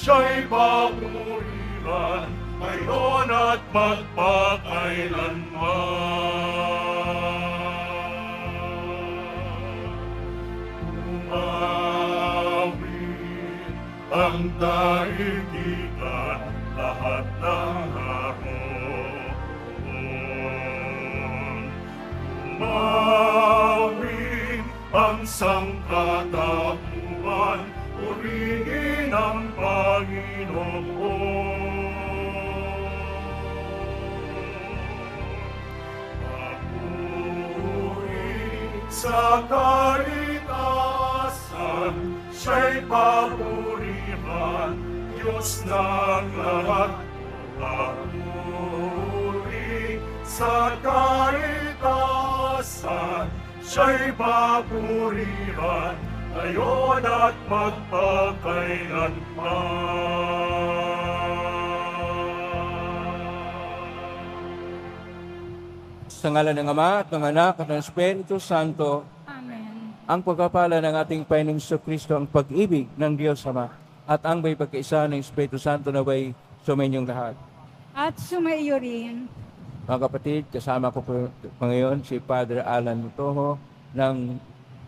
siya'y papurihan, ngayon at magpakailanman. Umawit ang daigdigan, lahat ng haroon. Umawit ang sangkatauhan, purihin ang Panginoon. Sa kaligtasan, siya'y papurihan, Diyos ng lahat. Papuri sa kaligtasan, siya'y papurihan, ngayon at magpakailanman. Sa ngalan ng Ama at ng Anak at ng Espiritu Santo. Amen. Ang pagpapala ng ating Panginoong Jesucristo, ang pag-ibig ng Diyos Ama, at ang may pagkaisa ng Espiritu Santo na way suminyong lahat. At sumaiyo rin. Mga kapatid, kasama ko po ngayon si Father Alan Mutoho ng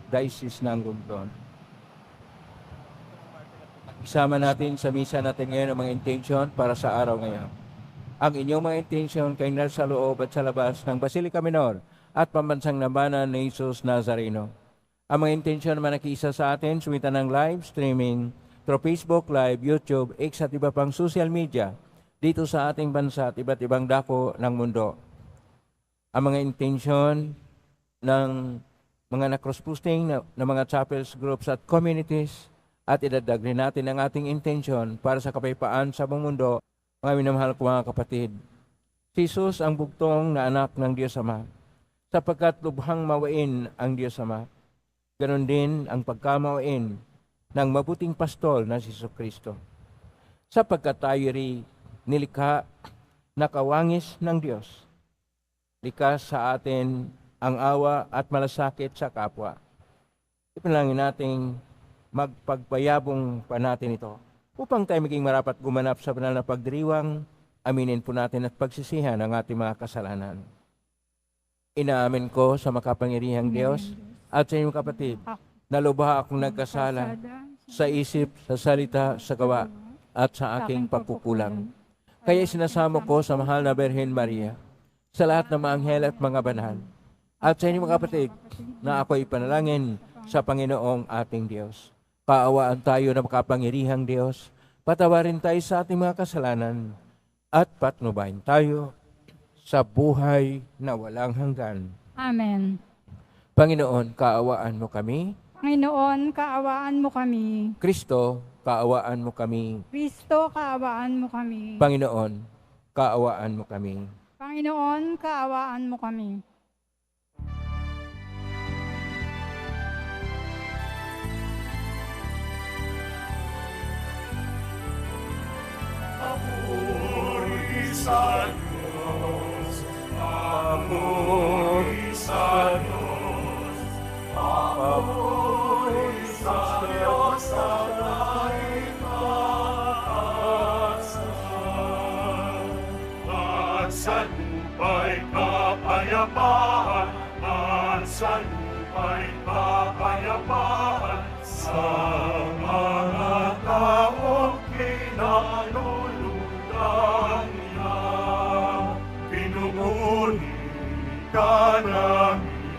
Diocese ng Romblon. Isama natin sa misa natin ngayon ang mga intention para sa araw ngayon. Ang inyong mga intention kay nasa loob at sa labas ng Basilica Minor at Pambansang Labanan ni Jesus Nazareno. Ang mga intention naman nakiisa sa atin, sumitan ng live streaming through Facebook Live, YouTube, X at iba pang social media dito sa ating bansa at iba't ibang dako ng mundo. Ang mga intention ng mga na-cross-posting na mga chapels, groups at communities at idagdag rin natin ang ating intention para sa kapayapaan sa buong mundo. Mga minamahal ko mga kapatid, si Jesus ang bugtong na anak ng Diyos Ama, sapagkat lubhang mawain ang Diyos Ama. Ganon din ang pagkamawain ng mabuting pastol na si Jesucristo. Sapagkat tayo rin nilikha na kawangis ng Diyos, likas sa atin ang awa at malasakit sa kapwa. Ipanalangin nating magpagpayabong pa natin ito, upang tayo maging marapat gumanap sa banal na pagdiriwang, aminin po natin at pagsisihan ang ating mga kasalanan. Inaamin ko sa makapangyarihang Diyos at sa inyong kapatid, na lubha akong nagkasala sa isip, sa salita, sa gawa, at sa aking pagkukulang. Kaya sinasamo ko sa mahal na Birhen Maria, sa lahat ng mga anghel at mga banal, at sa inyong mga kapatid, na ako'y panalangin sa Panginoong ating Diyos. Kaawaan tayo na makapangyarihang Diyos, patawarin tayo sa ating mga kasalanan, at patnubayan tayo sa buhay na walang hanggan. Amen. Panginoon, kaawaan mo kami. Panginoon, kaawaan mo kami. Kristo, kaawaan mo kami. Kristo, kaawaan mo kami. Panginoon, kaawaan mo kami. Panginoon, kaawaan mo kami. Papuri sa Diyos, papuri sa Diyos, papuri sa Diyos sa kaligtasan. At sa lupa'y kapayapaan, at sa lupa'y kapayapaan, sa mga taong kinalulugdan niya. Pinupuri ka namin,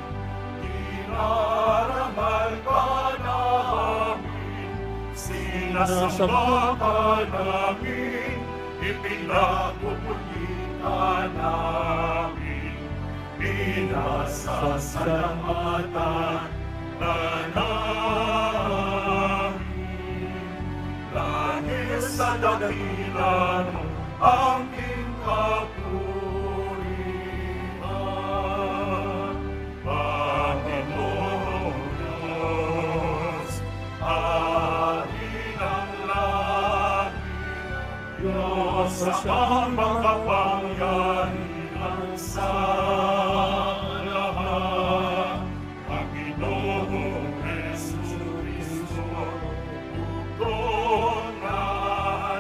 dinaramal ka namin, sinasamba ka namin, ipinagpupuli ka namin, pinasasalamatan ka namin. Dahil sa dakilan mo ang iyong kapurihan, Panginoon Diyos, Hari ng langit, Diyos ang makapangyarihan sa lahat, Panginoong Jesucristo, tugtong na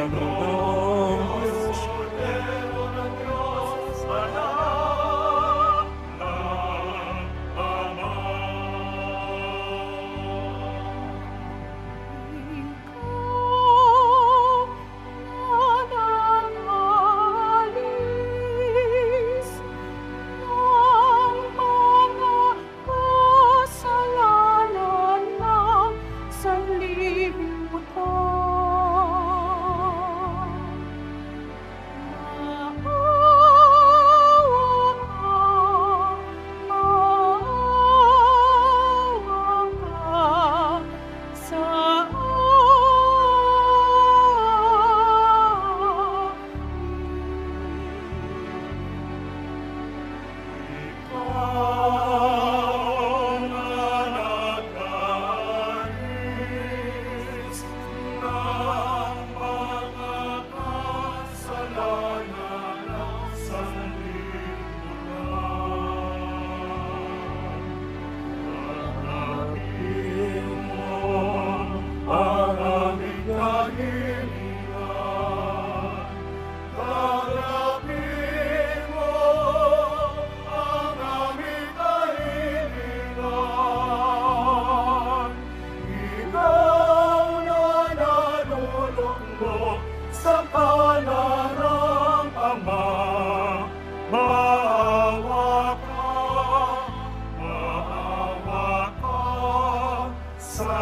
Diyos. Cordero ng Diyos, anak ng Ama. Sa kanan ng Ama, maawa ka sa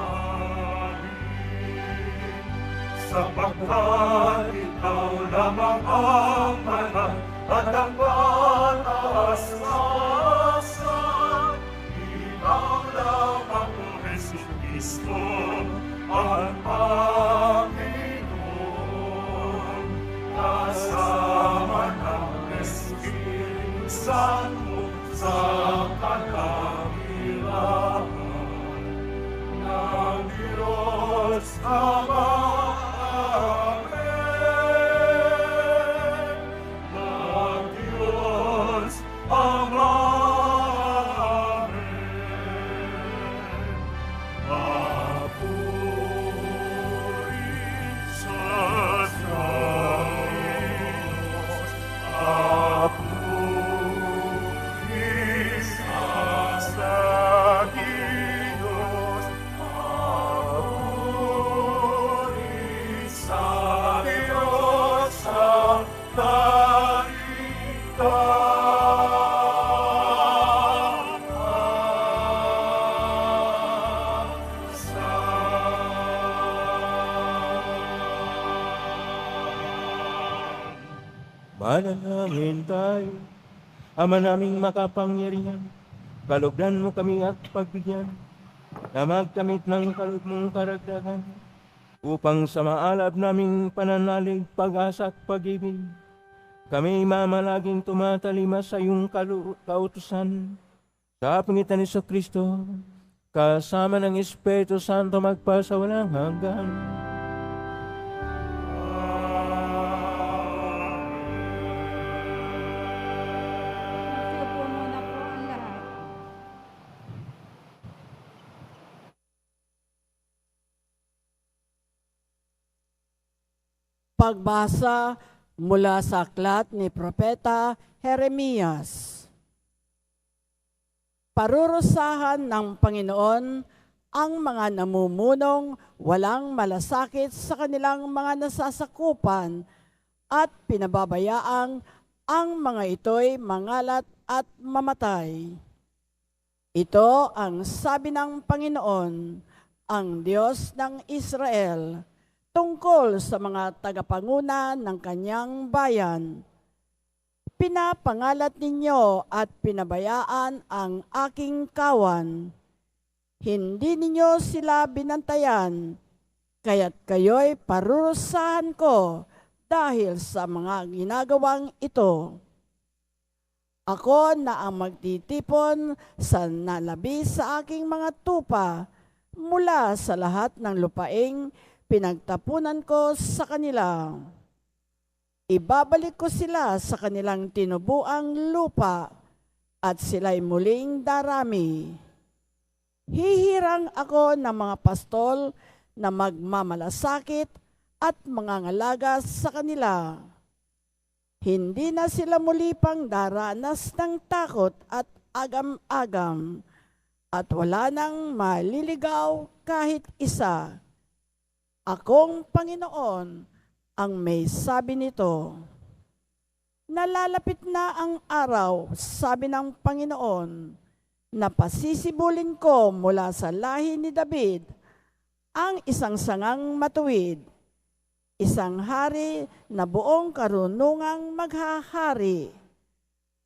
amin. Sapagkat ikaw lamang ang banal at ang pataas-taasan, ikaw lamang o Jesucristo, ang Panginoon, kasama ng Espiritu Santo sa kadahilan ng Diyos Ama. Amen. Ng Diyos Ama. Manalangin tayo. Ama naming makapangyarihan, kalugdan mo kami at pagbigyan, na magkamit ng kalug mong karagdagan, upang sa maalab naming pananalig, pag-asa at pag-ibig, kami mamalaging tumatalima sa iyong kautusan. Sa pangitan ni Kristo, kasama ng Espiritu Santo magpasawalang hanggan. Pagbasa mula sa aklat ni Propeta Jeremias. Parurusahan ng Panginoon ang mga namumunong walang malasakit sa kanilang mga nasasakupan at pinababayaang ang mga ito'y mangalat at mamatay. Ito ang sabi ng Panginoon, ang Diyos ng Israel, tungkol sa mga tagapanguna ng kanyang bayan. Pinapangalat ninyo at pinabayaan ang aking kawan. Hindi ninyo sila binantayan, kaya't kayo'y parurusahan ko dahil sa mga ginagawang ito. Ako na ang magtitipon sa nalabi sa aking mga tupa mula sa lahat ng lupaing pinagtapunan ko sa kanila. Ibabalik ko sila sa kanilang tinubuang lupa at sila'y muling darami. Hihirang ako ng mga pastol na magmamalasakit at mangangalaga sa kanila. Hindi na sila muli pang daranas ng takot at agam-agam, at wala nang maliligaw kahit isa. Akong Panginoon ang may sabi nito. Nalalapit na ang araw, sabi ng Panginoon, na pasisibulin ko mula sa lahi ni David ang isang sangang matuwid, isang hari na buong karunungang maghahari.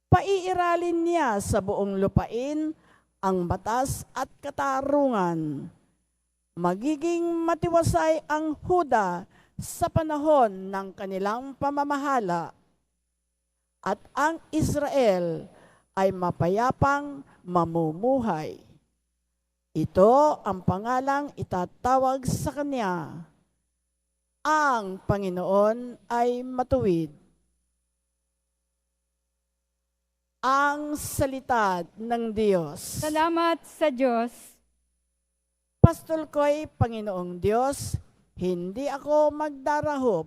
Paiiralin niya sa buong lupain ang batas at katarungan. Magiging matiwasay ang Huda sa panahon ng kanilang pamamahala, at ang Israel ay mapayapang mamumuhay. Ito ang pangalang itatawag sa kanya. Ang Panginoon ay matuwid. Ang salita ng Diyos. Salamat sa Diyos. Pastol ko'y Panginoong Diyos, hindi ako magdarahop.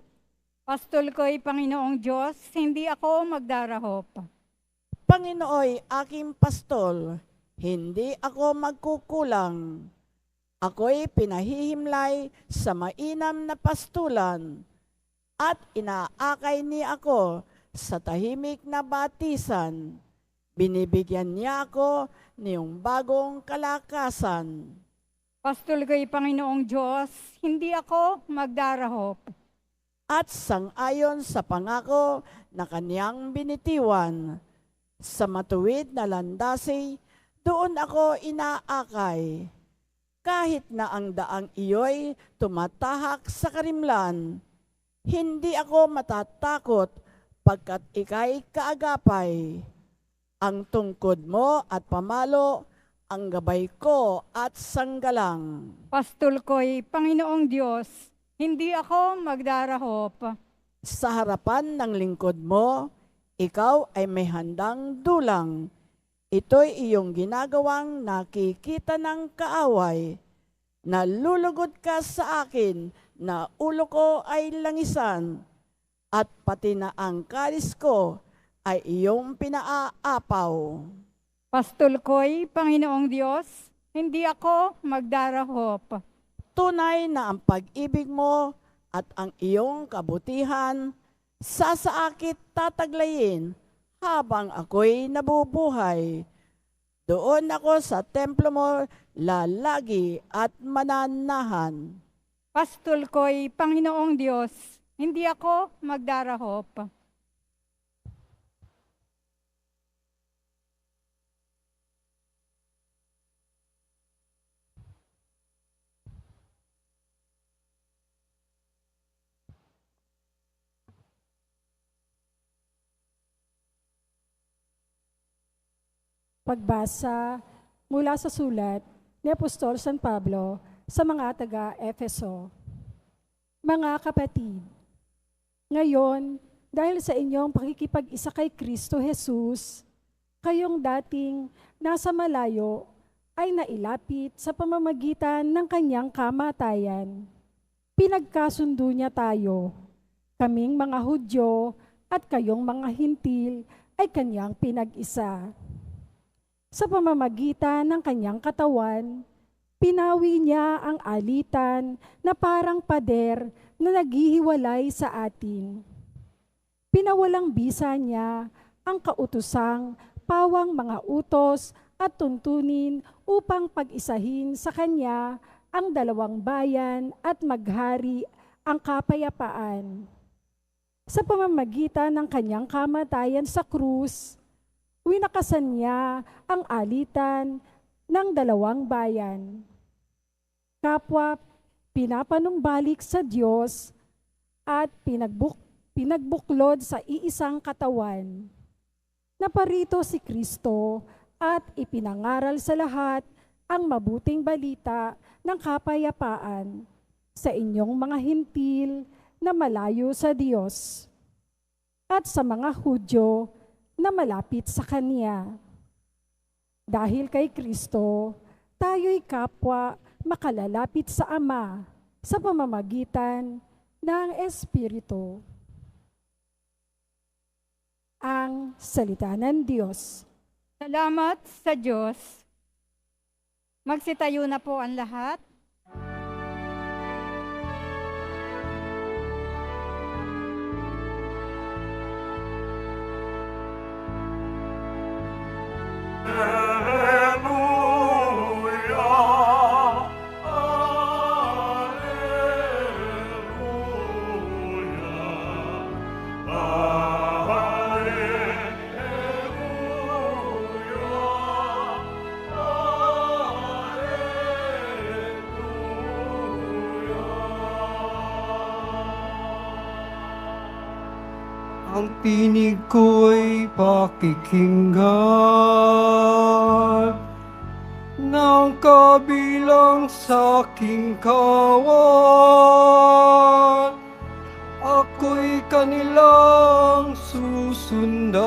Pastol ko'y Panginoong Diyos, hindi ako magdarahop. Panginooy aking pastol, hindi ako magkukulang. Ako'y pinahihimlay sa mainam na pastulan, at inaakay niya ako sa tahimik na batisan. Binibigyan niya ako niyong bagong kalakasan. Pastol ko'y Panginoong Diyos, hindi ako magdarahop. At sang-ayon sa pangako na kaniyang binitiwan, sa matuwid na landasi, doon ako inaakay. Kahit na ang daang iyo'y tumatahak sa karimlan, hindi ako matatakot pagkat ika'y kaagapay. Ang tungkod mo at pamalo, ang gabay ko at sanggalang. Pastol ko'y Panginoong Diyos, hindi ako magdarahop. Sa harapan ng lingkod mo, ikaw ay may handang dulang. Ito'y iyong ginagawang nakikita ng kaaway. Nalulugod ka sa akin na ulo ko ay langisan, at pati na ang kalis ko ay iyong pinaapaw. Pastol ko'y Panginoong Diyos, hindi ako magdarahop. Tunay na ang pag-ibig mo at ang iyong kabutihan sasaakit tataglayin habang ako'y nabubuhay. Doon ako sa templo mo lalagi at mananahan. Pastol ko'y Panginoong Diyos, hindi ako magdarahop. Pagbasa mula sa sulat ni Apostol San Pablo sa mga taga-Efeso. Mga kapatid, ngayon, dahil sa inyong pakikipag-isa kay Kristo Jesus, kayong dating nasa malayo ay nailapit sa pamamagitan ng kanyang kamatayan. Pinagkasundo niya tayo, kaming mga Hudyo at kayong mga Hintil ay kanyang pinag-isa. Sa pamamagitan ng kanyang katawan, pinawi niya ang alitan na parang pader na naghihiwalay sa atin. Pinawalang bisa niya ang kautusang pawang mga utos at tuntunin upang pag-isahin sa kanya ang dalawang bayan at maghari ang kapayapaan. Sa pamamagitan ng kanyang kamatayan sa krus, winakasan niya ang alitan ng dalawang bayan. Kapwa pinapanumbalik sa Diyos at pinagbuklod sa iisang katawan. Naparito si Kristo at ipinangaral sa lahat ang mabuting balita ng kapayapaan sa inyong mga Hintil na malayo sa Diyos at sa mga Hudyo na malapit sa Kanya. Dahil kay Kristo, tayo'y kapwa makalalapit sa Ama sa pamamagitan ng Espiritu. Ang salita ng Diyos. Salamat sa Diyos. Magsitayo na po ang lahat. Alleluia, Ang tinig ko'y pakikinggan ng kabilang sa aking kawan. Ako'y kanilang susundan.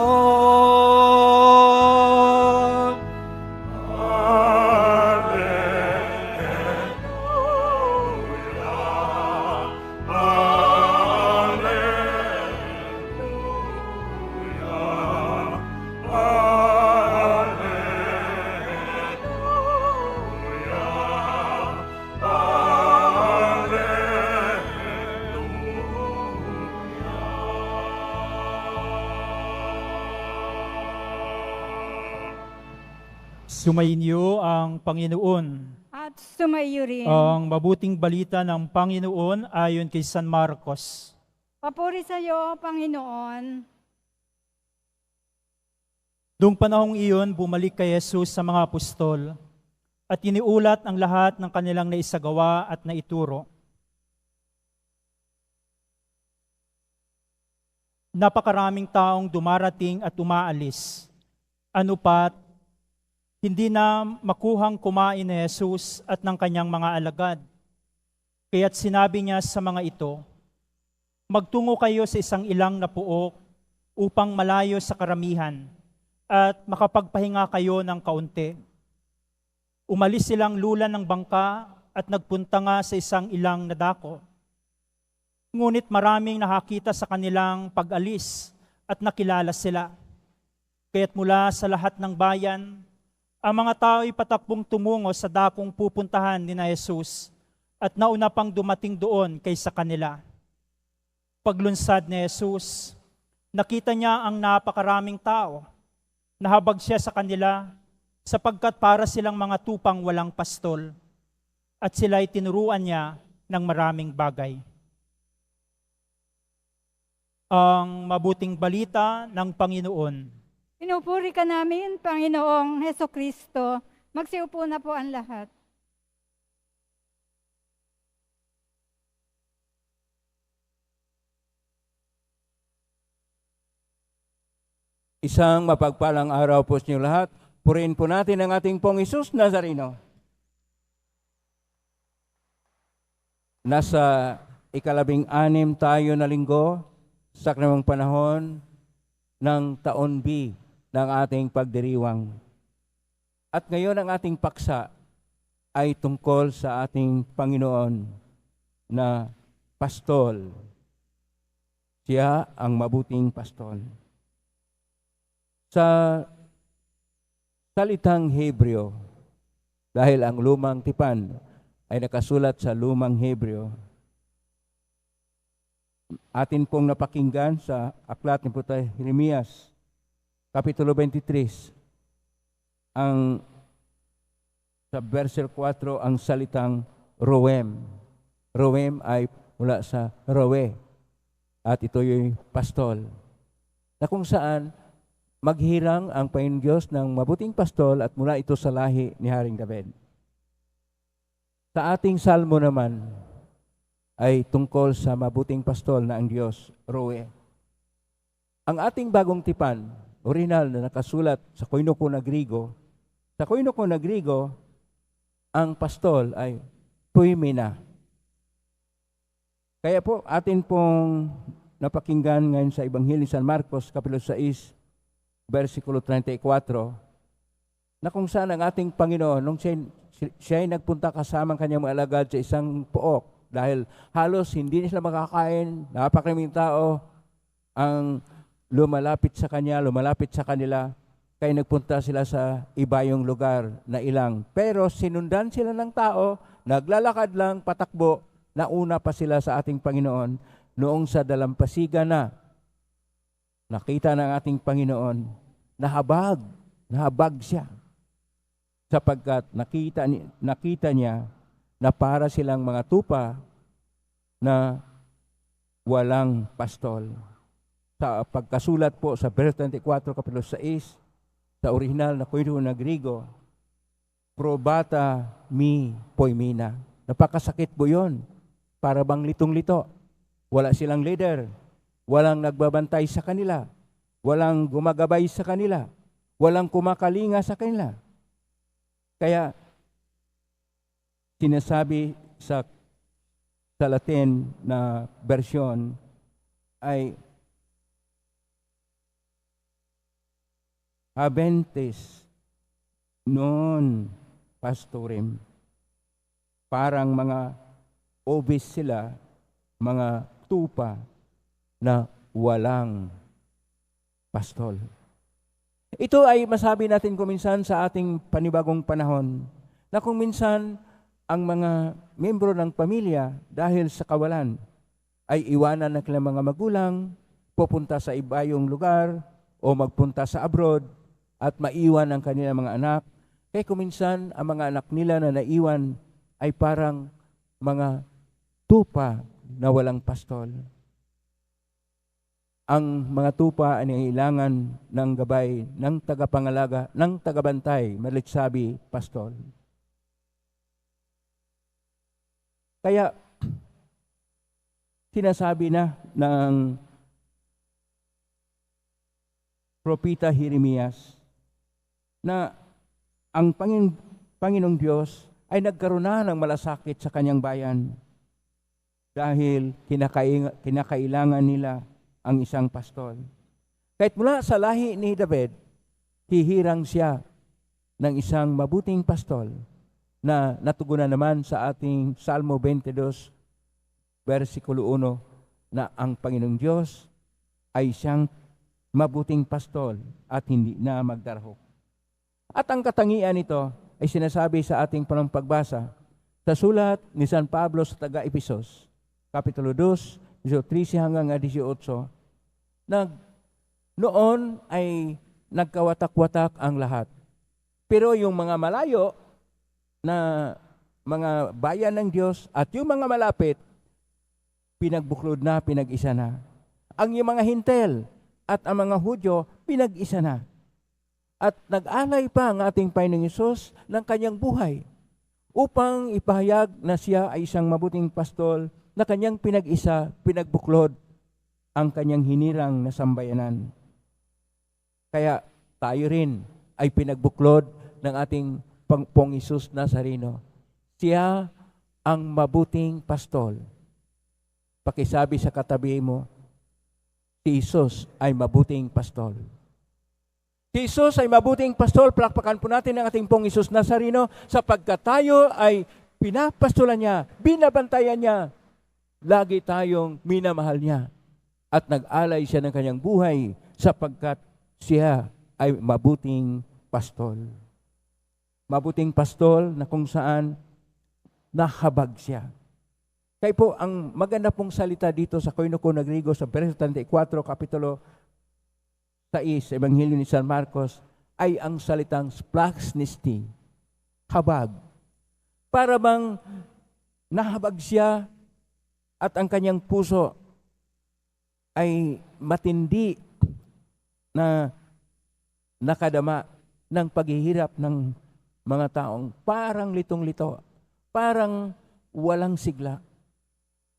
Sumainyo ang Panginoon. At sumaiyo rin. Ang mabuting balita ng Panginoon ayon kay San Marcos. Papuri sa iyo, Panginoon. Noong panahong iyon, bumalik kay Jesus sa mga apostol at iniulat ang lahat ng kanilang naisagawa at naituro. Napakaraming taong dumarating at umaalis. Ano pat, hindi na makuhang kumain ni Jesus at ng kanyang mga alagad. Kaya't sinabi niya sa mga ito, magtungo kayo sa isang ilang na puok upang malayo sa karamihan at makapagpahinga kayo ng kaunti. Umalis silang lulan ng bangka at nagpunta nga sa isang ilang na dako. Ngunit maraming nakakita sa kanilang pag-alis at nakilala sila. Kaya't mula sa lahat ng bayan, ang mga tao'y patakbong tumungo sa dakong pupuntahan ni na Jesus at nauna pang dumating doon kaysa kanila. Paglunsad ni Jesus, nakita niya ang napakaraming tao. Nahabag siya sa kanila sapagkat para silang mga tupang walang pastol at sila'y tinuruan niya ng maraming bagay. Ang mabuting balita ng Panginoon. Pinupuri ka namin, Panginoong Hesukristo. Magsiupo na po ang lahat. Isang mapagpalang araw po sa inyo lahat. Purihin po natin ang ating pong Jesus Nazareno. Nasa ikalabing-anim tayo na linggo sa kanamang panahon ng taon B ng ating pagdiriwang. At ngayon ang ating paksa ay tungkol sa ating Panginoon na pastol. Siya ang mabuting pastol. Sa salitang Hebreo, dahil ang lumang tipan ay nakasulat sa lumang Hebreo, atin pong napakinggan sa aklat ni Propeta Jeremias, Kapitulo 23, sa versikulo 4, ang salitang Roem. Roem ay mula sa Roe, at ito yung pastol, na kung saan maghirang ang Panginoon Diyos ng mabuting pastol at mula ito sa lahi ni Haring David. Sa ating salmo naman ay tungkol sa mabuting pastol na ang Diyos, Roe. Ang ating bagong tipan, original na nakasulat sa Koinoko na Grigo, sa Koinoko na Grigo, ang pastol ay Tuimina. Kaya po atin pong napakinggan ngayon sa Ebanghelyo ni San Marcos, Kapitulo 6, versikulo 34, na kung saan ang ating Panginoon, nung siya ay nagpunta kasama ang kanyang mga alagad sa isang pook, Dahil halos hindi na sila makakain, napakaraming tao ang lumalapit sa kanila, kaya nagpunta sila sa ibayong lugar na ilang. Pero sinundan sila ng tao, naglalakad lang, patakbo, nauna pa sila sa ating Panginoon. Noong sa dalampasigan na, nakita ng ating Panginoon, nahabag siya. Sapagkat nakita niya na para silang mga tupa na walang pastol. Sa pagkasulat po sa verse 24, kapitulo 6, sa original na kwento na Griego, probata mi poimina. Napakasakit po yun. Para bang litong-lito. Wala silang leader. Walang nagbabantay sa kanila. Walang gumagabay sa kanila. Walang kumakalinga sa kanila. Kaya, sinasabi sa Latin na version ay habentes non pastorem. Parang mga obis sila, mga tupa na walang pastol. Ito ay masabi natin kuminsan sa ating panibagong panahon na kung minsan ang mga membro ng pamilya dahil sa kawalan ay iwanan ng kanilang mga magulang, pupunta sa ibayong lugar o magpunta sa abroad at maiwan ang kanilang mga anak. Kaya kuminsan ang mga anak nila na naiwan ay parang mga tupa na walang pastol. Ang mga tupa ay nangailangan ng gabay, ng tagapangalaga, ng tagabantay, madalit sabi, pastol. Kaya, sinasabi na ng propeta Jeremias na ang Panginoong Diyos ay nagkaroon na ng malasakit sa kanyang bayan dahil kinakailangan nila ang isang pastol. Kahit mula sa lahi ni David, hihirang siya ng isang mabuting pastol na natugunan naman sa ating Salmo 22, versikulo 1, na ang Panginoong Diyos ay siyang mabuting pastol at hindi na magdarhok. At ang katangian nito ay sinasabi sa ating pagbasa sa sulat ni San Pablo sa taga-Epesos, Kapitulo 2, 13 hanggang 18, noon ay nagkawatak-watak ang lahat. Pero yung mga malayo na mga bayan ng Diyos at yung mga malapit, pinagbuklod na, pinag-isa na. Ang yung mga Hintel at ang mga Hudyo, pinag-isa na. At nag-alay pa ang ating Panginoong Hesus ng kanyang buhay upang ipahayag na siya ay isang mabuting pastol na kanyang pinag-isa, pinagbuklod ang kanyang hinirang na sambayanan. Kaya tayo rin ay pinagbuklod ng ating Panginoong Hesus Nazareno. Siya ang mabuting pastol. Pakisabi sa katabi mo, si Hesus ay mabuting pastol. Si Hesus ay mabuting pastol. Palakpakan po natin ang ating Panginoong Hesus Nazareno sapagkat tayo ay pinapastolan niya, binabantayan niya. Lagi tayong minamahal niya. At nag-alay siya ng kanyang buhay sapagkat siya ay mabuting pastol. Mabuting pastol na kung saan nahabag siya. Kaya po, ang maganda pong salita dito sa Koine ko na Griego sa verse 34, kapitulo 6, Ebanghelyo ni San Marcos, ay ang salitang splaxnisti, habag. Para bang nahabag siya at ang kanyang puso ay matindi na nakadama ng paghihirap ng mga taong parang litong-lito, parang walang sigla,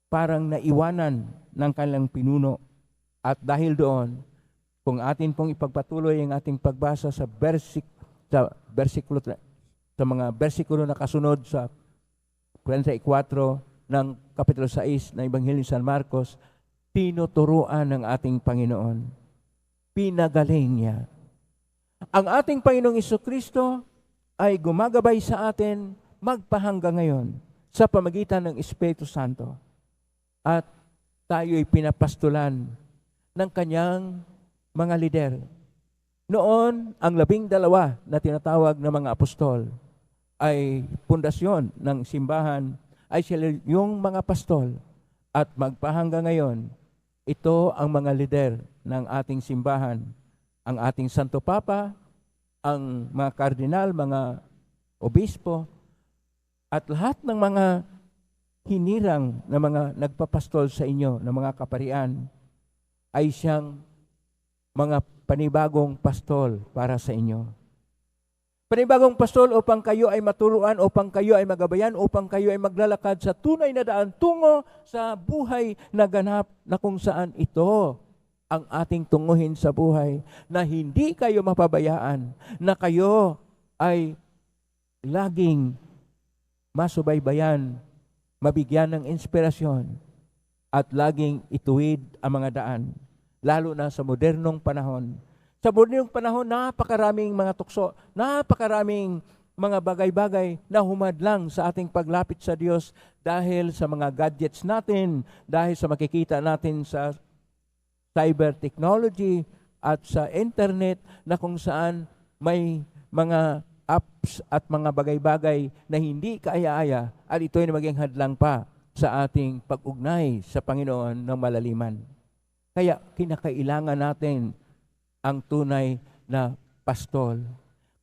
parang naiwanan ng kanilang pinuno. At dahil doon, kung atin pong ipagpatuloy ang ating pagbasa sa mga bersikulo na kasunod sa 44 ng kapitulo 6 ng Ebanghelyo ni San Marcos, tinuturuan ng ating Panginoon. Pinagaling niya. Ang ating Panginoong Jesucristo ay gumagabay sa atin magpahanggang ngayon sa pamagitan ng Espiritu Santo. At tayo'y pinapastulan ng kanyang mga lider. Noon, ang 12 na tinatawag na mga apostol ay pundasyon ng simbahan, ay sila yung mga pastol. At magpahanggang ngayon, ito ang mga lider ng ating simbahan. Ang ating Santo Papa, ang mga kardinal, mga obispo, at lahat ng mga hinirang na mga nagpapastol sa inyo, na mga kaparian, ay siyang mga panibagong pastol para sa inyo. Panibagong pastol upang kayo ay maturuan, upang kayo ay magabayan, upang kayo ay maglalakad sa tunay na daan tungo sa buhay na ganap, na kung saan ito ang ating tunguhin sa buhay, na hindi kayo mapabayaan, na kayo ay laging masubaybayan, mabigyan ng inspirasyon, at laging ituwid ang mga daan, lalo na sa modernong panahon. Sa modernong panahon, napakaraming mga tukso, napakaraming mga bagay-bagay na humadlang sa ating paglapit sa Diyos dahil sa mga gadgets natin, dahil sa makikita natin sa cyber technology at sa internet, na kung saan may mga apps at mga bagay-bagay na hindi kaaya-aya, at ito'y maging hadlang pa sa ating pag-ugnay sa Panginoon ng malaliman. Kaya kinakailangan natin ang tunay na pastol.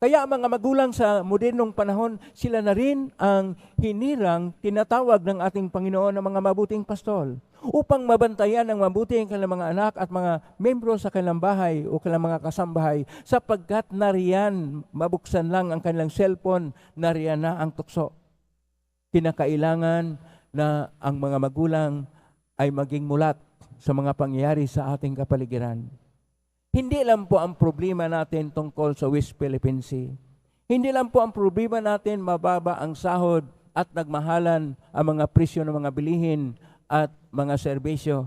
Kaya ang mga magulang sa modernong panahon, sila na rin ang hinirang tinatawag ng ating Panginoon ng mga mabuting pastol, upang mabantayan ng mabuti ang kanilang mga anak at mga membro sa kanilang bahay o kanilang mga kasambahay, sapagkat nariyan, mabuksan lang ang kanilang cellphone, nariyan na ang tukso. Kinakailangan na ang mga magulang ay maging mulat sa mga pangyayari sa ating kapaligiran. Hindi lang po ang problema natin tungkol sa West Philippine Sea. Hindi lang po ang problema natin mababa ang sahod at nagmahalan ang mga presyo ng mga bilihin at mga serbisyo.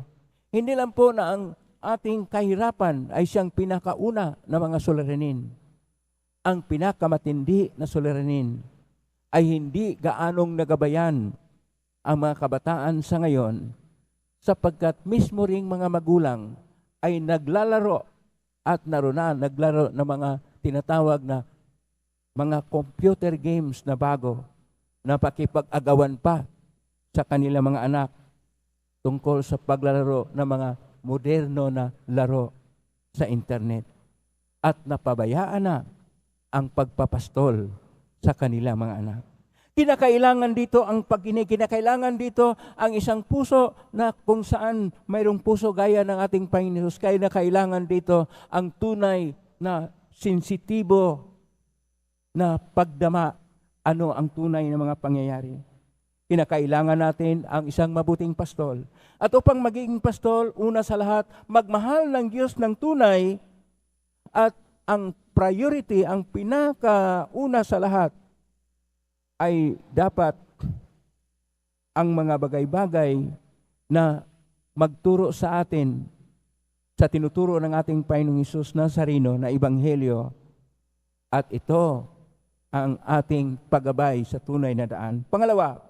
Hindi lang po na ang ating kahirapan ay siyang pinakauna na mga suliranin. Ang pinakamatindi na suliranin ay hindi gaanong nagabayan ang mga kabataan sa ngayon, sapagkat mismo ring mga magulang ay naglalaro at naglaro ng mga tinatawag na mga computer games na bago, na pakipag-agawan pa sa kanilang mga anak tungkol sa paglalaro ng mga moderno na laro sa internet. At napabayaan na ang pagpapastol sa kanilang mga anak. Kinakailangan dito ang pagkinig, kinakailangan dito ang isang puso na kung saan mayroong puso gaya ng ating Panginoon Jesus. Kaya kailangan dito ang tunay na sensitibo na pagdama ano ang tunay na mga pangyayari. Kinakailangan natin ang isang mabuting pastol. At upang maging pastol, una sa lahat, magmahal ng Diyos ng tunay, at ang priority, ang pinakauna sa lahat, ay dapat ang mga bagay-bagay na magturo sa atin sa tinuturo ng ating Panginoong Hesus Nazareno na Ebanghelyo, at ito ang ating paggabay sa tunay na daan. Pangalawa,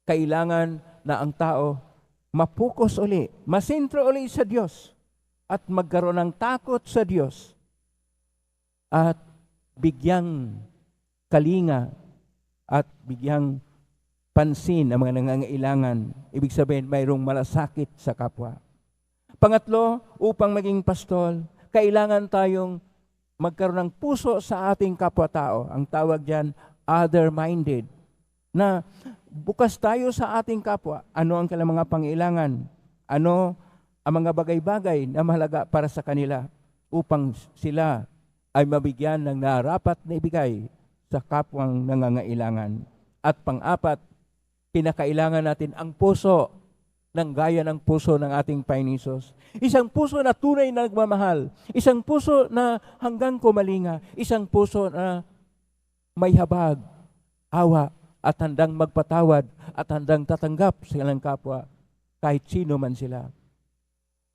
kailangan na ang tao mapokus uli, masentro uli sa Diyos, at magkaroon ng takot sa Diyos, at bigyang kalinga at bigyang pansin ang mga nangangailangan. Ibig sabihin, mayroong malasakit sa kapwa. Pangatlo, upang maging pastol, kailangan tayong magkaroon ng puso sa ating kapwa-tao. Ang tawag diyan, other-minded. Na bukas tayo sa ating kapwa. Ano ang kanilang mga pangailangan? Ano ang mga bagay-bagay na mahalaga para sa kanila, upang sila ay mabigyan ng narapat na ibigay sa kapwang nangangailangan. At pang-apat, kinakailangan natin ang puso ng gaya ng puso ng ating Panginoon Hesus. Isang puso na tunay na nagmamahal. Isang puso na hanggang kumalinga. Isang puso na may habag, awa, at handang magpatawad, at handang tatanggap sa kanilang kapwa, kahit sino man sila.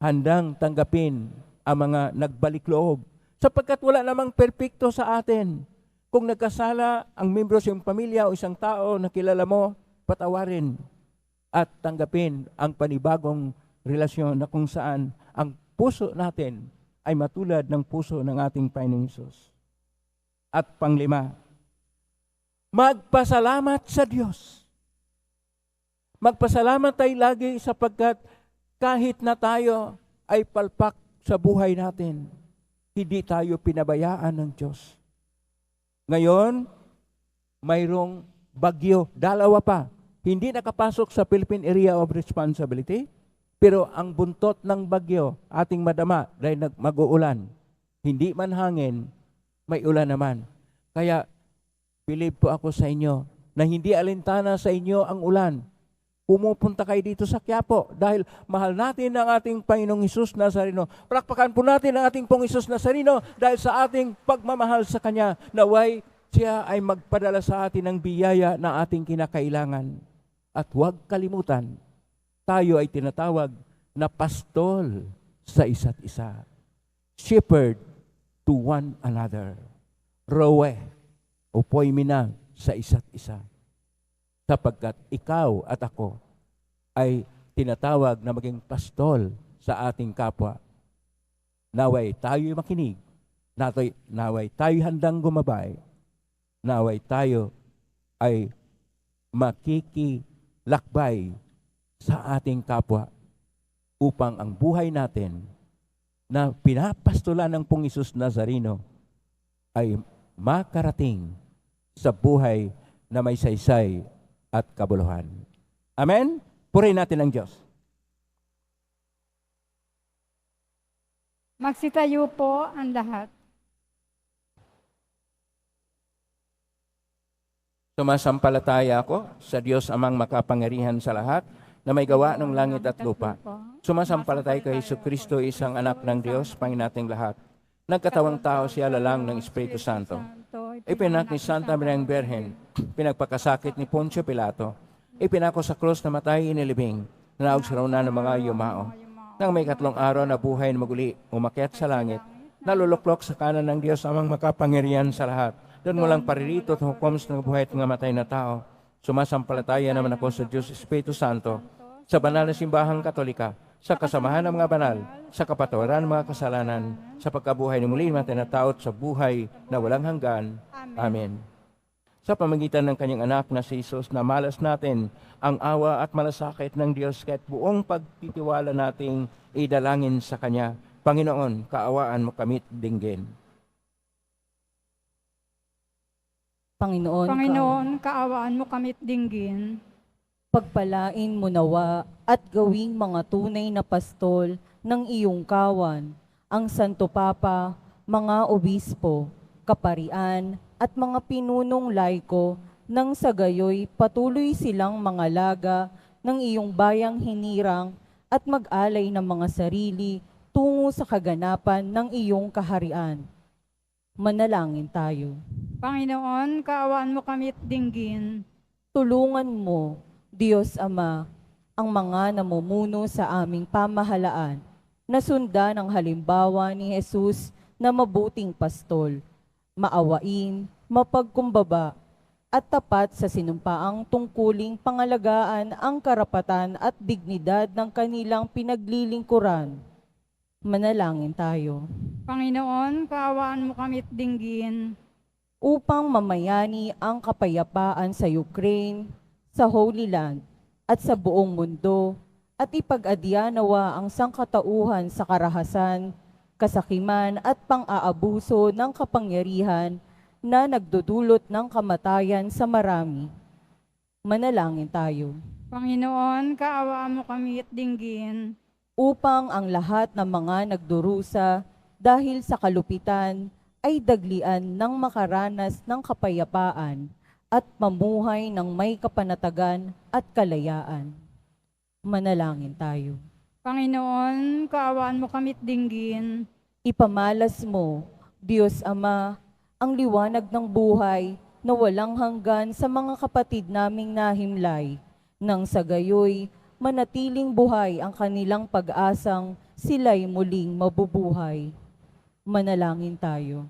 Handang tanggapin ang mga nagbalik loob, sapagkat wala namang perpekto sa atin. Kung nagkasala ang membro sa iyong pamilya o isang tao na kilala mo, patawarin at tanggapin ang panibagong relasyon na kung saan ang puso natin ay matulad ng puso ng ating Panginoong Hesus. At panglima, magpasalamat sa Diyos. Magpasalamat tayo lagi sapagkat kahit na tayo ay palpak sa buhay natin, hindi tayo pinabayaan ng Diyos. Ngayon, mayroong bagyo, dalawa pa. Hindi nakapasok sa Philippine Area of Responsibility, pero ang buntot ng bagyo, ating madama dahil mag-uulan. Hindi man hangin, may ulan naman. Kaya, believe po ako sa inyo na hindi alintana sa inyo ang ulan. Pumupunta kayo dito sa Quiapo dahil mahal natin ang ating Panginoong Hesus Nazareno. Palakpakan po natin ang ating Pong Hesus Nazareno dahil sa ating pagmamahal sa Kanya. Naway siya ay magpadala sa atin ng biyaya na ating kinakailangan. At huwag kalimutan, tayo ay tinatawag na pastol sa isa't isa. Shepherd to one another. Rowe, upoy mina sa isa't isa. Sapagkat ikaw at ako ay tinatawag na maging pastol sa ating kapwa. Naway tayo makinig, naway tayo handang gumabay, naway tayo ay makikilakbay sa ating kapwa upang ang buhay natin na pinapastulan ng Pong Hesus Nazareno ay makarating sa buhay na may saysay at kabuluhan. Amen? Purihin natin ang Diyos. Magsitayo po ang lahat. Sumasampalataya ako sa Diyos amang makapangyarihan sa lahat na may gawa ng langit at lupa. Sumasampalataya kay Jesucristo, isang anak ng Diyos, Panginoon nating lahat. Nagkatawang tao siya lalang ng Espiritu Santo. Ipinak ni Santa Maria Berhen, pinagpakasakit ni Poncio Pilato, ipinako sa krus na matay inilibing, naog sa rauna ng mga yumao. Nang may 3 araw na buhay na maguli, umakyat sa langit, naluluklok sa kanan ng Diyos amang makapangyarihan sa lahat. Doon mo lang paririto at hukom sa buhay at mga matay na tao. Sumasampalataya naman ako sa Diyos Espiritu Santo, sa banal na simbahang Katolika, sa kasamahan ng mga banal, sa kapatawaran ng mga kasalanan, sa pagkabuhay ng muli mga tinataot sa buhay na walang hanggan. Amen. Sa pamagitan ng kanyang anak na si Jesus, na malas natin ang awa at malasakit ng Diyos kahit buong pagtitiwala nating idalangin sa Kanya. Panginoon, kaawaan mo kami't dinggin. Panginoon, kaawaan mo kami't dinggin. Pagpalain mo nawa at gawing mga tunay na pastol ng iyong kawan, ang Santo Papa, mga obispo, kaparian, at mga pinunong laiko, nang sa gayoy patuloy silang mga laga ng iyong bayang hinirang at mag-alay ng mga sarili tungo sa kaganapan ng iyong kaharian. Manalangin tayo. Panginoon, kaawaan mo kami't dinggin. Tulungan mo, Diyos Ama, ang mga namumuno sa aming pamahalaan na sundan ang halimbawa ni Jesus na mabuting pastol, maawain, mapagkumbaba, at tapat sa sinumpaang tungkuling pangalagaan ang karapatan at dignidad ng kanilang pinaglilingkuran. Manalangin tayo. Panginoon, kaawaan mo kami't dinggin. Upang mamayani ang kapayapaan sa Ukraine, sa Holy Land, at sa buong mundo, at ipag-adya nawa ang sangkatauhan sa karahasan, kasakiman at pang-aabuso ng kapangyarihan na nagdudulot ng kamatayan sa marami. Manalangin tayo. Panginoon, kaawaan mo kami't dinggin. Upang ang lahat ng mga nagdurusa dahil sa kalupitan ay daglian ng makaranas ng kapayapaan at mamuhay ng may kapanatagan at kalayaan. Manalangin tayo. Panginoon, kaawaan mo kami't dinggin. Ipamalas mo, Diyos Ama, ang liwanag ng buhay na walang hanggan sa mga kapatid naming nahimlay, nang sa gayoy manatiling buhay ang kanilang pag-asang sila'y muling mabubuhay. Manalangin tayo.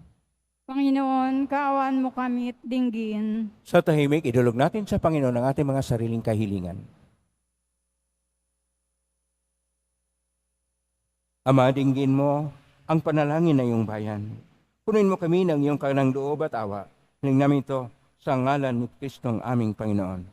Panginoon, kaawaan mo kami at dinggin. Sa tahimik, idulog natin sa Panginoon ang ating mga sariling kahilingan. Ama, dinggin mo ang panalangin ng iyong bayan. Punuin mo kami ng iyong kanang loob at awa. Hiling namin ito sa ngalan ni Kristong aming Panginoon.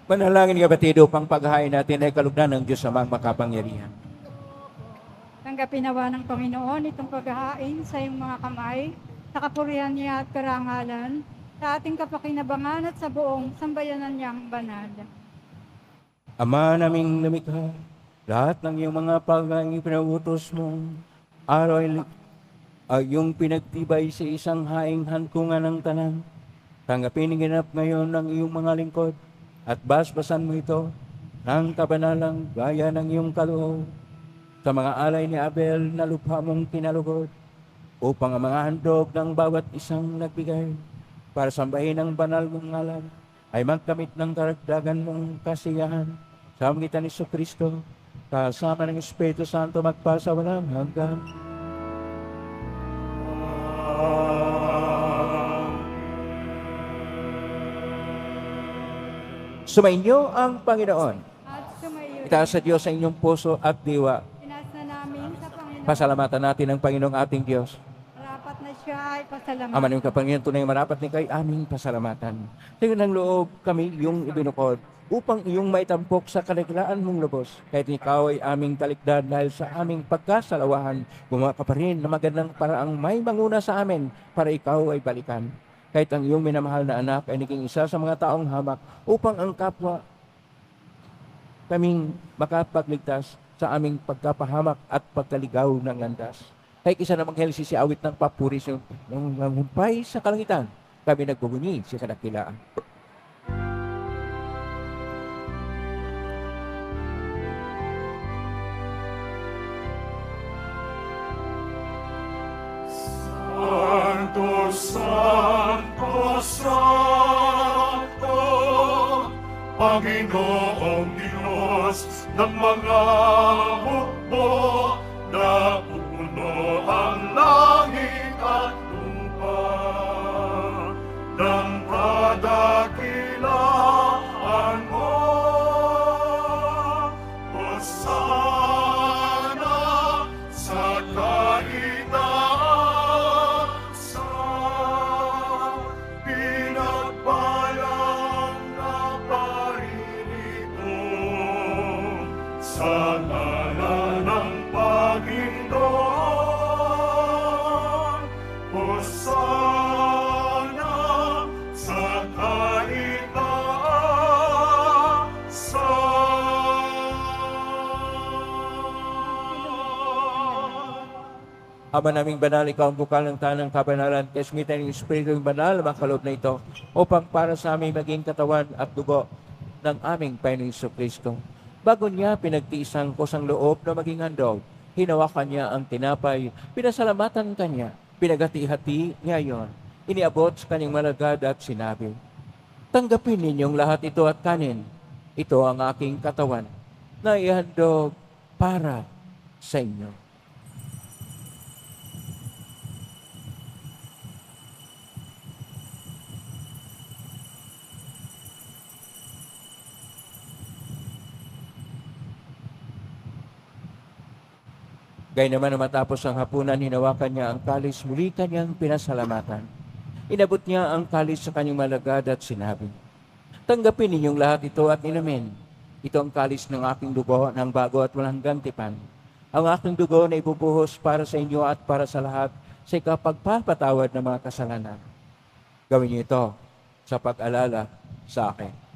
Panalangin kapatid upang paghahain natin ay kalugdan ng Diyos amang makapangyarihan. Tanggapin nawa ng Panginoon itong paghahain sa iyong mga kamay, sa kapurihan niya at karangalan, sa ating kapakinabangan at sa buong sambayanan niyang banal. Ama naming lumikha, lahat ng iyong mga paghahain pinautos mo, araw ay iyong pinagtibay sa isang haing hantungan ng tanan. Tanggapin ang ginap ngayon ng iyong mga lingkod, at basbasan mo ito ng kabanalang gaya ng iyong kaloob sa mga alay ni Abel na lupha mong kinalugod upang ang mga handog ng bawat isang nagbigay para sambahin ang banal mong ngalan ay magkamit ng karagdagan mong kasiyahan sa magitan ni Kristo kasama ng Espiritu Santo magpasa walang hanggan. Sumainyo ang Panginoon. At sumayo, Itaas sa Diyos sa inyong puso at diwa. inasa namin sa Panginoon, Pasalamatan natin ang Panginoong ating Diyos. rapat na siya ay pasalamatan. Ama ng kapanginoon, tunay marapat ni kay aming pasalamatan. Tingin ng loob kami yung ibinukod upang iyong maitampok sa kaliglaan mong lubos. Kahit ikaw ay aming talikdan dahil sa aming pagkasalawahan, gumawa ka pa rin na magandang paraang may manguna sa amin para ikaw ay balikan. Kahit ang iyong minamahal na anak ay naging isa sa mga taong hamak upang ang kapwa kaming makapagligtas sa aming pagkapahamak at pagkaligaw ng landas. Kahit isa namang helisi si awit ng papuris ng humpay sa kalangitan, kami nagbubunyi sa kadakilaan. Santo, Santo, Santo, Panginoong Diyos ng mga hukbo, na puno ang langit at lupa, ng kadakilaan mo. Hosana sa kaitaasan, pinagpalang na paririto sa ngalan ng Panginoon. Hosana sa kaitaasan. Ama naming banal, ikaw ang bukal ng tanang kabanalan, kaya sumitan ng Espiritu ng banal ang kaloob na ito, upang para sa aming maging katawan at dugo ng aming Panginoong Kristo. Bago niya pinagtiisang kusang loob na maging handog, hinawakan niya ang tinapay, pinasalamatan kanya, pinagati-hati niya yon, iniabot sa kanyang malagad at sinabi, Tanggapin ninyong lahat ito at kanin. Ito ang aking katawan na ihandog para sa inyo. Gayunman matapos ang hapunan, hinawakan niya ang kalis, muli kanyang pinasalamatan. Inabot niya ang kalis sa kanyang malagad at sinabi, tanggapin ninyong lahat ito at inumin. Ito ang kalis ng aking dugo ng bago at walang gantipan. Ang aking dugo na ibubuhos para sa inyo at para sa lahat sa ikapagpapatawad ng mga kasalanan. Gawin niyo ito sa pag-alala sa akin.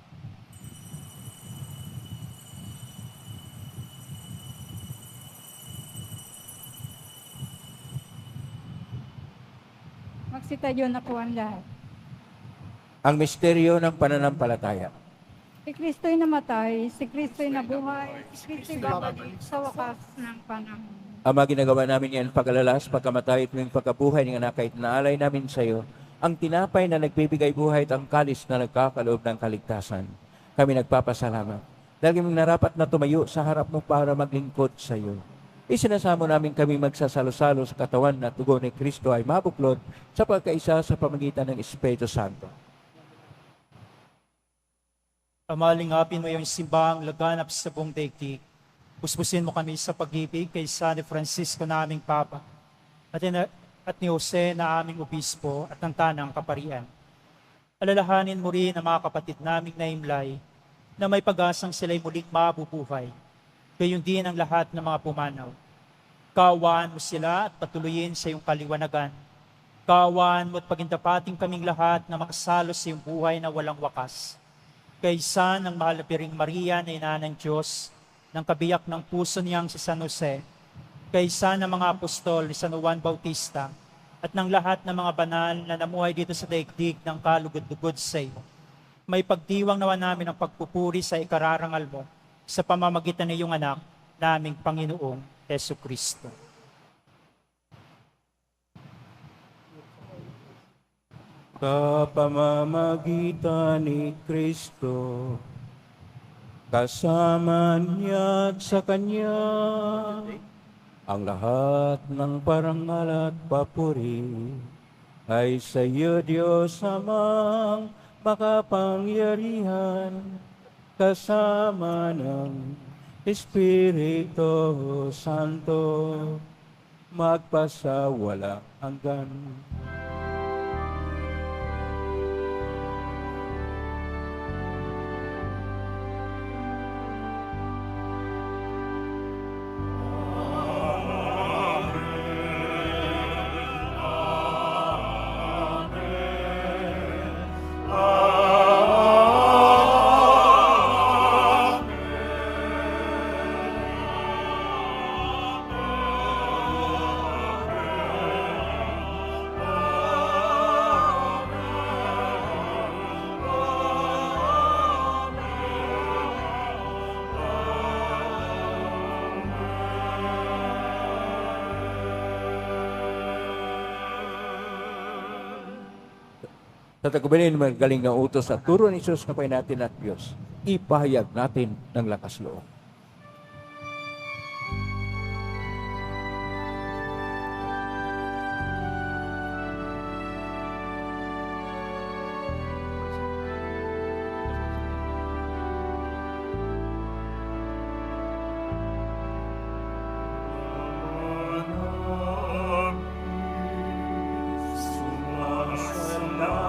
Magsitayo na po ang lahat. Ang misteryo ng pananampalataya. Si Kristo'y namatay, si Kristo'y nabuhay, si Kristo'y babalik sa wakas ng panahon. Ama, ginagawa namin yan pag-alala sa pagkamatay at ng pagkabuhay ng anak kahit naalay namin sa iyo ang tinapay na nagbibigay buhay at ang kalis na nagkakaloob ng kaligtasan. Kami nagpapasalamat dahil kami narapat na tumayo sa harap mo para maglingkod sa iyo. Isinasamo namin kami magsasalo-salo sa katawan na tugon ni Kristo ay mabuklod sa pagkaisa sa pamagitan ng Espiritu Santo. Pamalingapin mo yung simbahang laganap sa buong daigdig. Puspusin mo kami sa pag-ibig kay San Francisco na aming Papa at ni Jose na aming Obispo at ng Tanang Kaparian. Alalahanin mo rin ang mga kapatid naming naimlay na may pag-asang sila'y muling mabubuhay. Gayon din ang lahat ng mga pumanaw. Kaawaan mo sila at patuloyin sa iyong kaliwanagan. Kaawaan mo at pagindapating kaming lahat na makasalo sa iyong buhay na walang wakas. Kaysa ng mahal na Piring Maria na ina ng Diyos, ng kabiyak ng puso niyang si San Jose, kaysa ng mga apostol ni San Juan Bautista, at ng lahat ng mga banal na namuhay dito sa daigdig ng kalugod-lugod sa iyo. May pagdiwang nawa namin ang pagpupuri sa ikararangal mo sa pamamagitan ng iyong anak, naming Panginoong Jesucristo. Sa pamamagitan ni Kristo, kasama niya at sa Kanya, ang lahat ng parangal at papuri ay sa iyo, Diyos Amang makapangyarihan, kasama ng Espiritu Santo, magpasawalang hanggan. Tatagubilin ng magaling na utos at turo ni Jesus na pay natin at Diyos, ipahayag natin ng lakas loob. Sumasalangit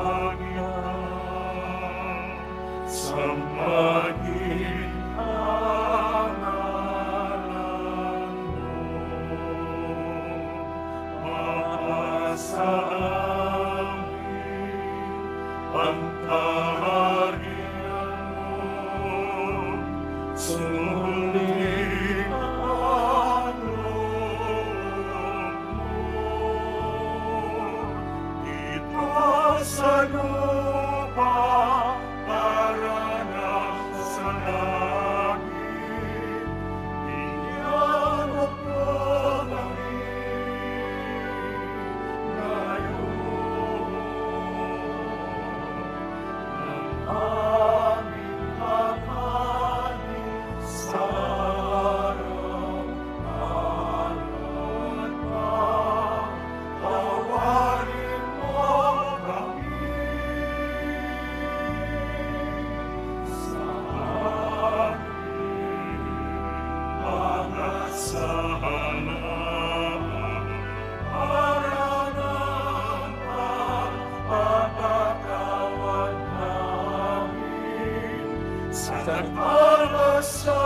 nagpapasala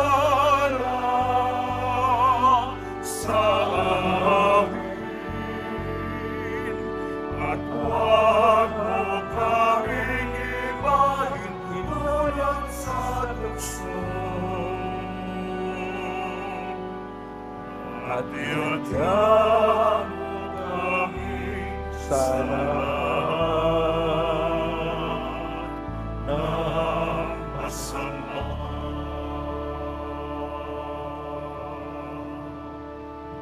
sa amin. At huwag mo kaming ibahin tulad sa tukso. At iadya mo kami sa lahat ng masama.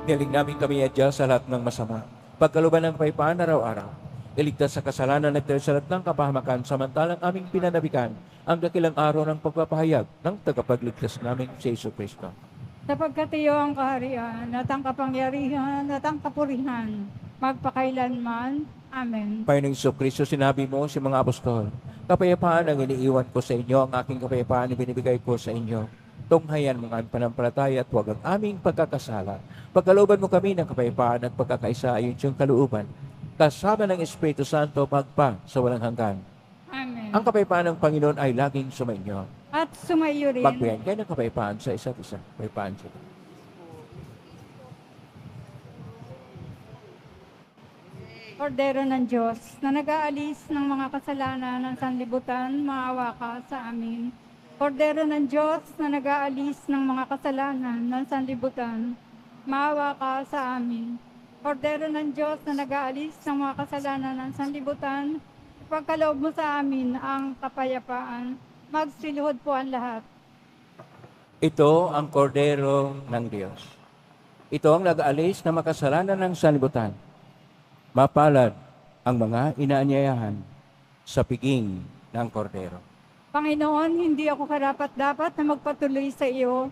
Niling namin kami adya sa lahat ng masama. Pagkaluban ng kapayapaan araw-araw. Iligtas sa kasalanan at sa lahat ng kapahamakan samantalang aming pinanabikan ang dakilang araw ng pagpapahayag ng tagapagligtas namin si Yesu Cristo. Sapagkat iyo ang kaharian, at ang kapangyarihan, at ang kapurihan, magpakailanman. Amen. Panginoong Hesus Kristo, sinabi mo sa mga apostol, kapayapaan ang iniiwan ko sa inyo, ang aking kapayapaan ang binibigay ko sa inyo. Tunghayan mo ang aming panampalataya at huwag ang aming pagkakasala. Pagkalooban mo kami ng kapayapaan at pagkakaisa ayon sa iyong kalooban, kasama ng Espiritu Santo magpa sa walang hanggan. Amen. Ang kapayapaan ng Panginoon ay laging sumainyo. At sumayo rin. Magbiyan kayo ng kapayapaan sa isa't isa. Kapayapaan sa Diyos. Kordero ng Diyos, na nag-aalis ng mga kasalanan ng sanlibutan, maawa ka sa amin. Kordero ng Diyos, na nag-aalis ng mga kasalanan ng sanlibutan, maawa ka sa amin. Kordero ng Diyos, na nag-aalis ng mga kasalanan ng sanlibutan, ipagkaloob mo sa amin ang kapayapaan. Magsiluhod po ang lahat. Ito ang kordero ng Diyos. Ito ang nag-aalis na makasalanan ng sanlibutan. Mapalad ang mga inaanyayahan sa piging ng kordero. Panginoon, hindi ako karapat-dapat na magpatuloy sa iyo.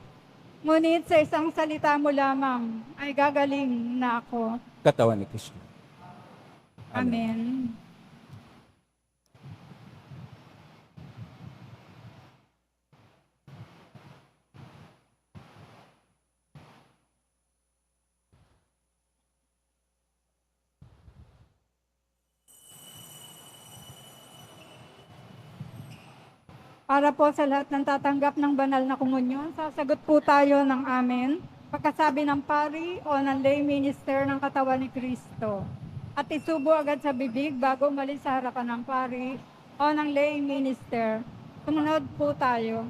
Ngunit sa isang salita mo lamang ay gagaling na ako. Katawan ni Kristo. Amen. Para po sa lahat ng tatanggap ng banal na komunyon, sasagot po tayo ng amen. Pagkasabi ng pari o ng lay minister ng katawan ni Kristo. At isubo agad sa bibig bago umalis sa harapan ng pari o ng lay minister. Sumunod po tayo.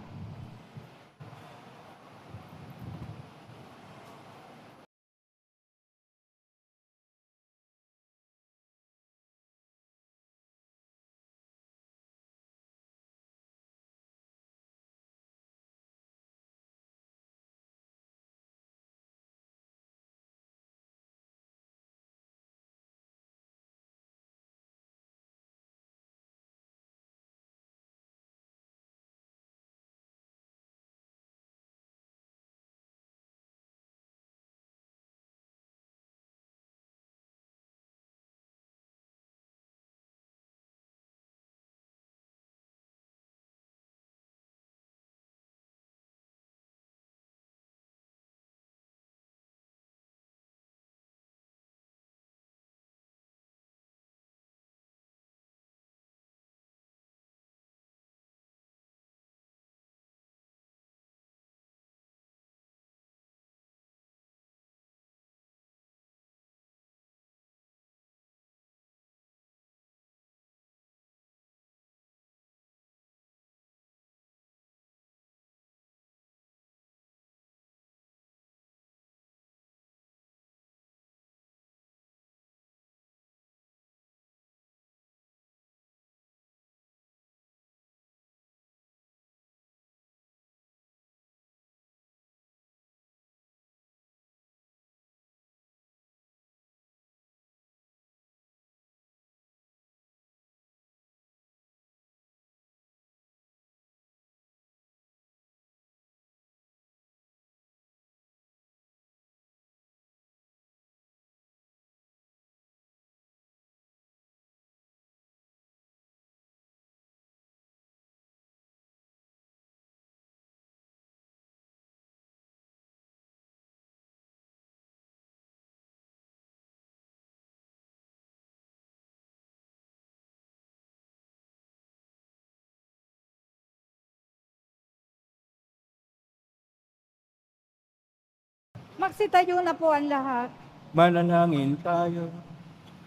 Magsitayo na po ang lahat. Manalangin tayo.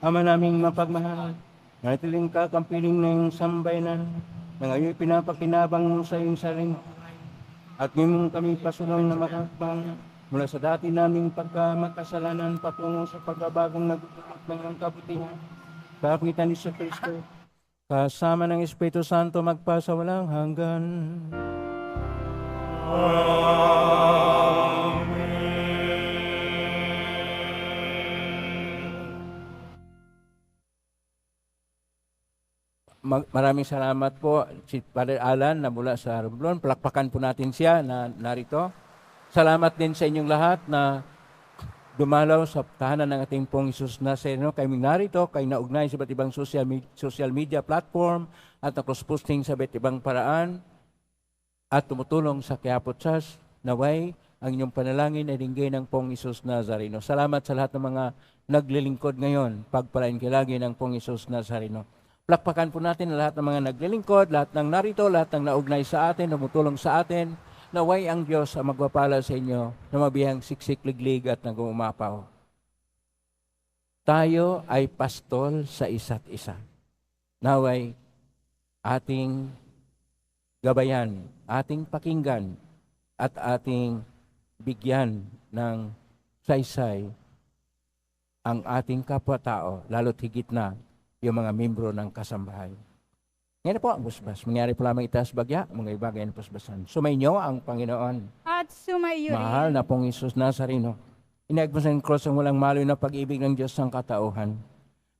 Ama naming mapagmahal, natiling kakampiling ng sambayanan na ngayon pinapakinabang mo sa iyong sarili. At ngayon kami pasunong na makakbang mula sa dati naming pagkamakasalanan patungo sa pagbabagong nagdudulot ng kabutihan. Sa pangitan ni Kristo, kasama ng Espiritu Santo magpasa walang hanggan. Maraming salamat po si Father Alan na mula sa Romblon. Palakpakan po natin siya na narito. Salamat din sa inyong lahat na dumalaw sa tahanan ng ating pong Isus Nazareno. Kami narito, kay naugnay sa iba't ibang social media platform at na-cross-posting sa iba't ibang paraan at tumutulong sa Quiapo Church. Naway, ang inyong panalangin ay dinggay ng pong Isus Nazareno. Salamat sa lahat ng mga naglilingkod ngayon. Pagpalain kilagi ng pong Isus Nazareno. Plakpakan po natin lahat ng mga naglilingkod, lahat ng narito, lahat ng naugnay sa atin, tumutulong sa atin. Naway ang Diyos ang magpapala sa inyo na mabihang siksik, liglig at nag-uumapaw. Tayo ay pastol sa isa't isa. Naway ating gabayan, ating pakinggan, at ating bigyan ng saysay ang ating kapwa-tao, lalo't higit na yung mga membro ng kasambahay. Ngayon po ang busbas. Mangyari po lamang itaas bagya, mga ibagay na pusbasan. Sumainyo ang Panginoon. At sumaiyo rin. Mahal na pong Isus Nazareno. Inagpas ng cross ang walang maloy na pag-ibig ng Diyos ng katauhan.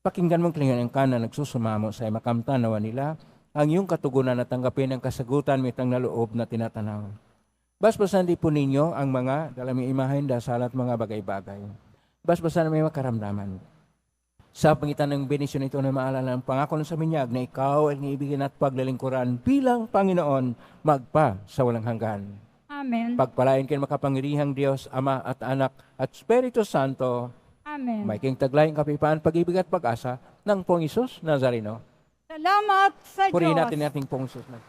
Pakinggan mong klingan ang kanan nagsusumamo sa makamtanawa nila ang iyong katugunan at tanggapin ang kasagutan mitang na loob na tinatanaw. Basbasan di po ninyo ang mga dalaming imahen, dasal at mga bagay-bagay. Basbasan na may makaramdaman. Sa pangitan ng benisyon ito na maalala ang pangako ng sa minyag na ikaw ay niibigin at paglalingkuran bilang Panginoon magpa sa walang hanggan. Amen. Pagpalain kayo makapangyarihang Diyos, Ama at Anak at Espiritu Santo. Amen. May king taglayang kapayapaan, pag-ibig at pag-asa ng Pong Isus Nazareno. Salamat sa Diyos. Purihin natin ating Pong Isus Nazareno.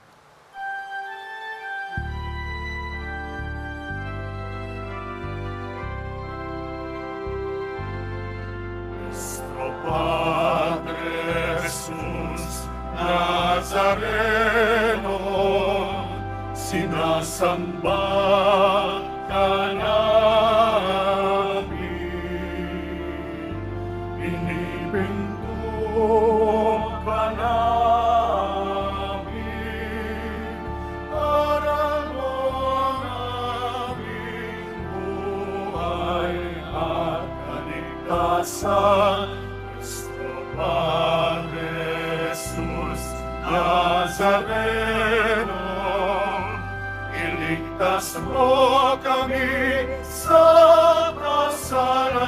Padre Jesus Nazareno, sinasamba ka namin, pinipindong ka namin, aral mo naming buhay at kaligtasan. Padre Jesus Nazareno, iligtas mo kami sa kasalanan.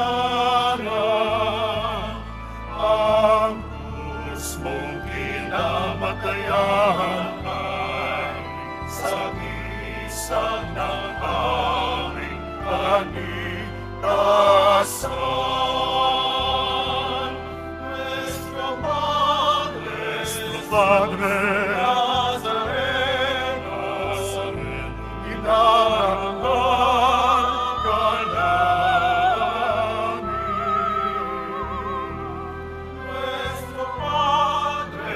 Ang krus mong kinamatayan ay sagisag ng aming kaligtasan. Padre Nazareno, inarangal ka namin. Nuestro Padre